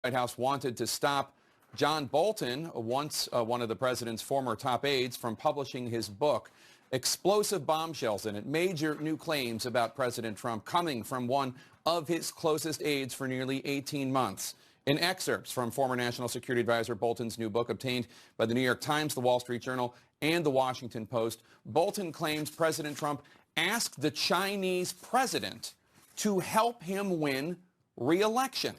White House wanted to stop John Bolton, once one of the president's former top aides, from publishing his book. Explosive bombshells in it, major new claims about President Trump coming from one of his closest aides for nearly 18 months. In excerpts from former National Security Advisor Bolton's new book obtained by the New York Times, the Wall Street Journal, and the Washington Post, Bolton claims President Trump asked the Chinese president to help him win re-election.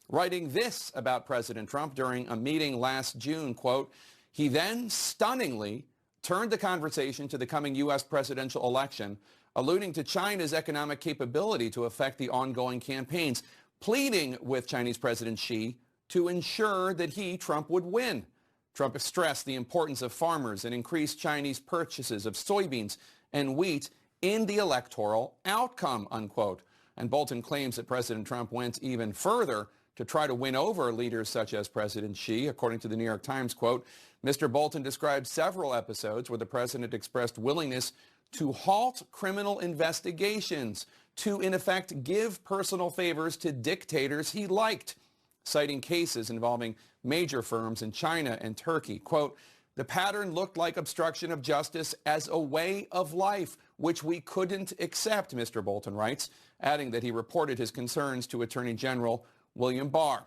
Writing this about President Trump during a meeting last June, quote, he then stunningly turned the conversation to the coming U.S. presidential election, alluding to China's economic capability to affect the ongoing campaigns, pleading with Chinese President Xi to ensure that he, Trump, would win. Trump stressed the importance of farmers and increased Chinese purchases of soybeans and wheat in the electoral outcome, unquote. And Bolton claims that President Trump went even further to try to win over leaders such as President Xi. According to the New York Times, quote, Mr. Bolton described several episodes where the president expressed willingness to halt criminal investigations, to, in effect, give personal favors to dictators he liked, citing cases involving major firms in China and Turkey. Quote, the pattern looked like obstruction of justice as a way of life, which we couldn't accept, Mr. Bolton writes, adding that he reported his concerns to Attorney General William Barr.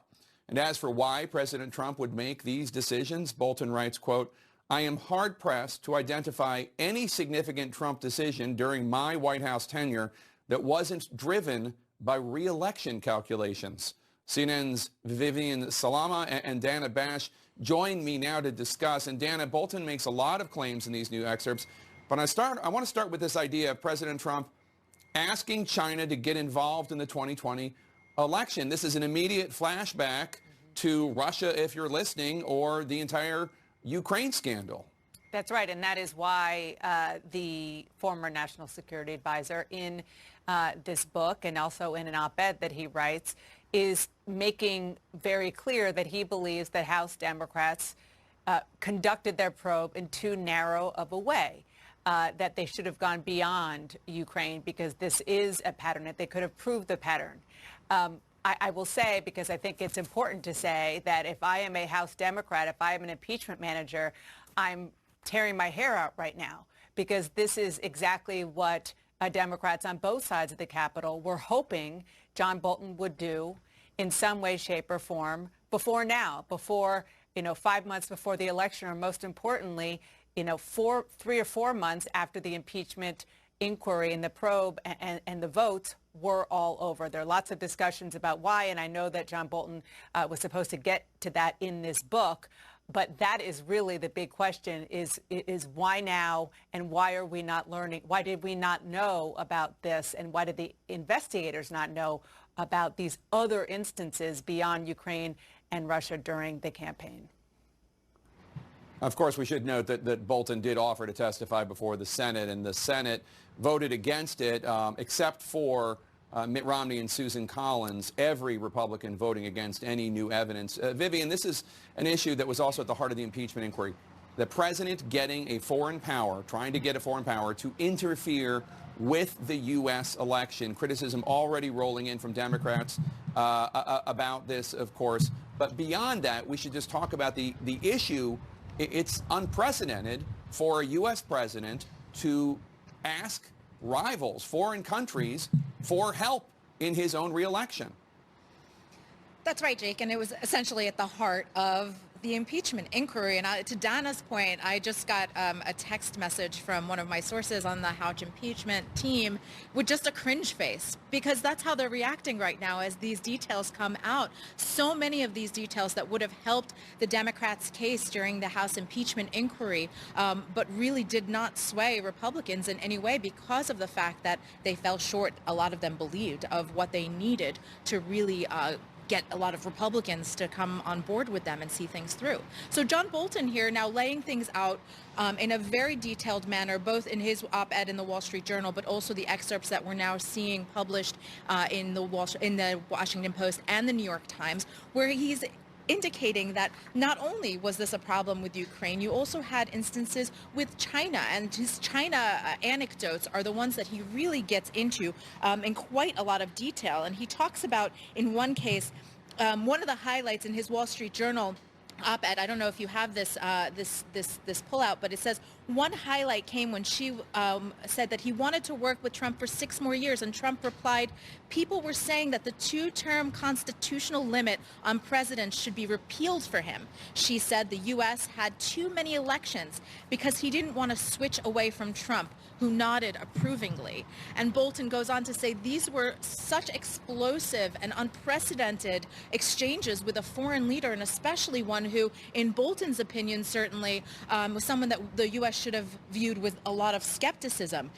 And as for why President Trump would make these decisions, Bolton writes, quote, I am hard-pressed to identify any significant Trump decision during my White House tenure that wasn't driven by re-election calculations. CNN's Vivian Salama and Dana Bash join me now to discuss. And Dana, Bolton makes a lot of claims in these new excerpts, but I want to start with this idea of President Trump asking China to get involved in the 2020 election. This is an immediate flashback to Russia, if you're listening, or the entire Ukraine scandal. That's right, and that is why the former National Security Advisor in this book and also in an op-ed that he writes is making very clear that he believes that House Democrats conducted their probe in too narrow of a way, that they should have gone beyond Ukraine because this is a pattern, that they could have proved the pattern. I will say, because I think it's important to say, that if I am a House Democrat, if I am an impeachment manager, I'm tearing my hair out right now, because this is exactly what Democrats on both sides of the Capitol were hoping John Bolton would do in some way, shape, or form before now, before, 5 months before the election, or most importantly, 3 or 4 months after the impeachment inquiry and the probe and the votes were all over. There are lots of discussions about why, and I know that John Bolton was supposed to get to that in this book, but that is really the big question, is why now, and why are we not learning? Why did we not know about this, and why did the investigators not know about these other instances beyond Ukraine and Russia during the campaign? Of course, we should note that Bolton did offer to testify before the Senate, and the Senate voted against it, except for Mitt Romney and Susan Collins, every Republican voting against any new evidence. Vivian, this is an issue that was also at the heart of the impeachment inquiry. The president getting a foreign power, trying to get a foreign power to interfere with the U.S. election. Criticism already rolling in from Democrats about this, of course. But beyond that, we should just talk about the issue. It's unprecedented for a U.S. president to ask rivals, foreign countries, for help in his own reelection. That's right, Jake, and it was essentially at the heart of the impeachment inquiry. And to Dana's point, I just got a text message from one of my sources on the House impeachment team with just a cringe face, because that's how they're reacting right now as these details come out. So many of these details that would have helped the Democrats' case during the House impeachment inquiry, but really did not sway Republicans in any way because of the fact that they fell short, a lot of them believed, of what they needed to really get a lot of Republicans to come on board with them and see things through. So John Bolton here now laying things out in a very detailed manner, both in his op-ed in the Wall Street Journal, but also the excerpts that we're now seeing published in the Washington Post and the New York Times, where he's indicating that not only was this a problem with Ukraine, you also had instances with China, and his China anecdotes are the ones that he really gets into in quite a lot of detail. And he talks about, in one case, one of the highlights in his Wall Street Journal op-ed, I don't know if you have this this pullout, but it says one highlight came when she said that he wanted to work with Trump for 6 more years, and Trump replied, people were saying that the 2-term constitutional limit on presidents should be repealed for him. She said the U.S. had too many elections because he didn't want to switch away from Trump, who nodded approvingly. And Bolton goes on to say these were such explosive and unprecedented exchanges with a foreign leader, and especially one who, in Bolton's opinion, certainly was someone that the U.S. should have viewed with a lot of skepticism.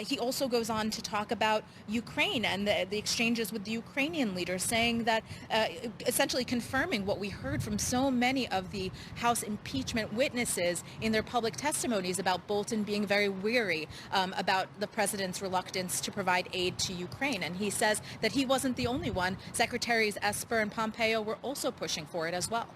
He also goes on to talk about Ukraine and the exchanges with the Ukrainian leader, saying that essentially confirming what we heard from so many of the House impeachment witnesses in their public testimonies about Bolton being very weary about the president's reluctance to provide aid to Ukraine. And he says that he wasn't the only one. Secretaries Esper and Pompeo were also pushing for it as well.